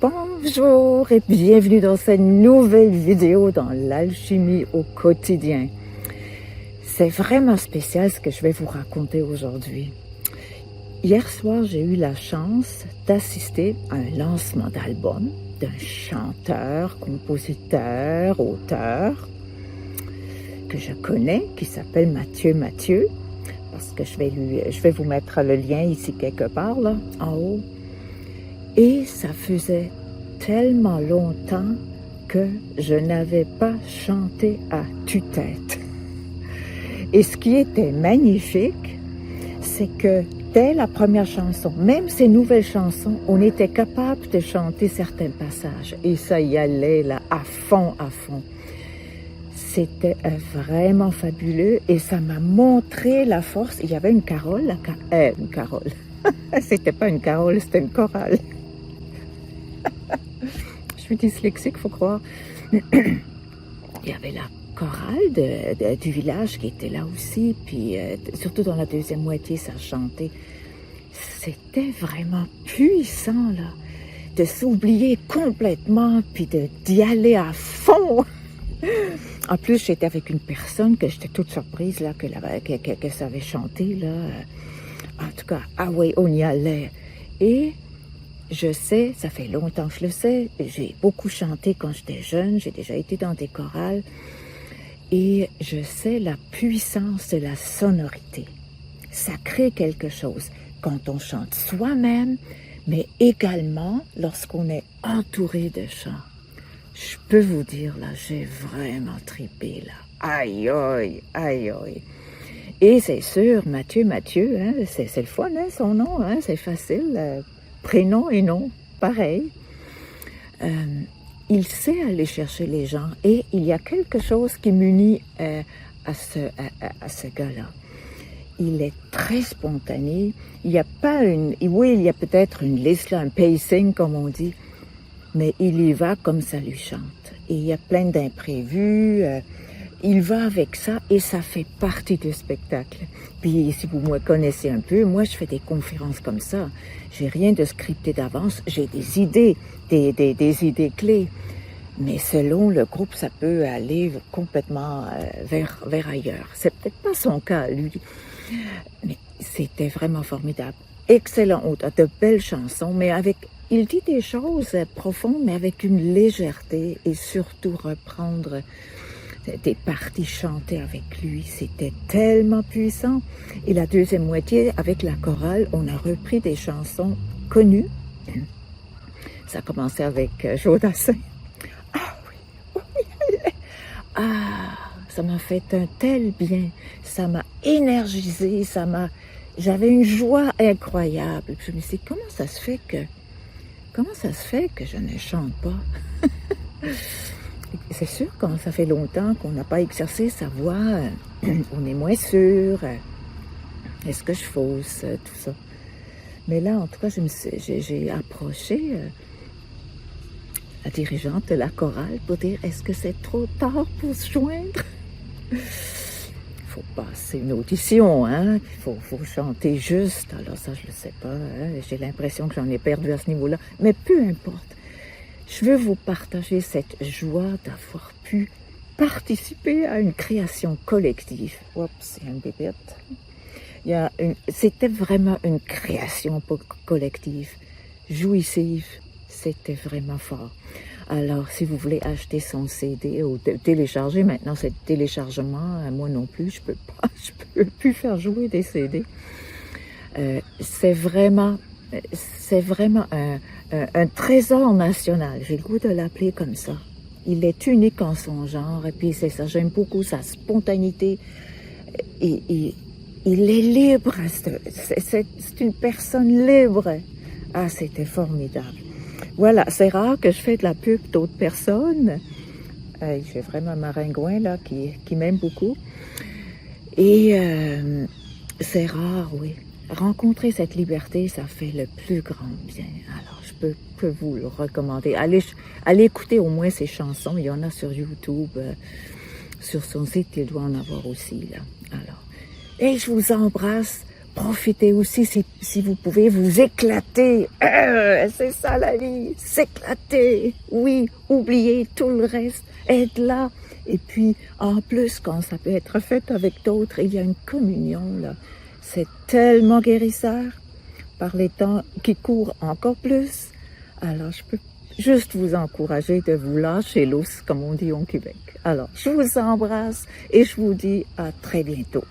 Bonjour et bienvenue dans cette nouvelle vidéo dans l'alchimie au quotidien. C'est vraiment spécial ce que je vais vous raconter aujourd'hui. Hier soir, j'ai eu la chance d'assister à un lancement d'album d'un chanteur, compositeur, auteur que je connais, qui s'appelle Mathieu, parce que je vais vous mettre le lien ici quelque part, là, en haut. Et ça faisait tellement longtemps que je n'avais pas chanté à tue-tête. Et ce qui était magnifique, c'est que dès la première chanson, même ces nouvelles chansons, on était capable de chanter certains passages. Et ça y allait là, à fond, à fond. C'était vraiment fabuleux et ça m'a montré la force. Il y avait une carole, une carole. C'était pas une carole, c'était une chorale. Je suis dyslexique, faut croire. Il y avait la chorale du village qui était là aussi, puis surtout dans la deuxième moitié, ça chantait. C'était vraiment puissant, là, de s'oublier complètement, puis d'y aller à fond. En plus, j'étais avec une personne que j'étais toute surprise, là, que ça avait chanté, là. En tout cas, ah oui, on y allait. Et je sais, ça fait longtemps que je le sais, j'ai beaucoup chanté quand j'étais jeune, j'ai déjà été dans des chorales, et je sais la puissance de la sonorité. Ça crée quelque chose quand on chante soi-même, mais également lorsqu'on est entouré de chants. Je peux vous dire, là, j'ai vraiment trippé, là. Aïe, aïe, aïe, aïe. Et c'est sûr, Mathieu, hein, c'est le fun, hein, son nom, hein, c'est facile. Prénom et nom, pareil. Il sait aller chercher les gens et il y a quelque chose qui m'unit à ce gars-là. Il est très spontané. Il n'y a pas oui, il y a peut-être une liste, là, un pacing, comme on dit, mais il y va comme ça lui chante. Et il y a plein d'imprévus. Il va avec ça et ça fait partie du spectacle. Puis si vous me connaissez un peu, moi je fais des conférences comme ça. J'ai rien de scripté d'avance, j'ai des idées, des idées clés. Mais selon le groupe, ça peut aller complètement vers ailleurs. C'est peut-être pas son cas, lui. Mais c'était vraiment formidable. Excellent auteur, de belles chansons, mais il dit des choses profondes, mais avec une légèreté et surtout reprendre des parties chantées avec lui, c'était tellement puissant. Et la deuxième moitié, avec la chorale, on a repris des chansons connues. Ça a commencé avec Jodassin. Ah oui, oui. Ah, ça m'a fait un tel bien. Ça m'a énergisé, j'avais une joie incroyable. Je me suis dit, comment ça se fait que je ne chante pas? C'est sûr, quand ça fait longtemps qu'on n'a pas exercé sa voix, on est moins sûr. Est-ce que je fausse, tout ça. Mais là, en tout cas, j'ai approché la dirigeante de la chorale pour dire, est-ce que c'est trop tard pour se joindre? Il faut passer une audition, hein? Il faut chanter juste. Alors ça, je ne le sais pas. Hein? J'ai l'impression que j'en ai perdu à ce niveau-là. Mais peu importe. Je veux vous partager cette joie d'avoir pu participer à une création collective. Oups, il y a une bébête. C'était vraiment une création collective, jouissive. C'était vraiment fort. Alors, si vous voulez acheter son CD ou télécharger, maintenant c'est téléchargement, moi non plus, je peux plus faire jouer des CD. C'est vraiment un trésor national. J'ai le goût de l'appeler comme ça. Il est unique en son genre, et puis c'est ça, j'aime beaucoup sa spontanéité. Et il est libre, c'est une personne libre. Ah, c'était formidable. Voilà, c'est rare que je fais de la pub d'autres personnes. J'ai vraiment un maringouin là qui m'aime beaucoup. Et c'est rare, oui. Rencontrer cette liberté, ça fait le plus grand bien. Alors, je peux vous le recommander. Allez écouter au moins ses chansons. Il y en a sur YouTube. Sur son site, il doit en avoir aussi, là. Alors, et je vous embrasse. profitez aussi si vous pouvez vous éclater. C'est ça la vie, s'éclater. Oui, oubliez tout le reste, être là. Et puis, en plus, quand ça peut être fait avec d'autres, il y a une communion, là. C'est tellement guérisseur par les temps qui courent encore plus. Alors, je peux juste vous encourager de vous lâcher l'os, comme on dit au Québec. Alors, je vous embrasse et je vous dis à très bientôt.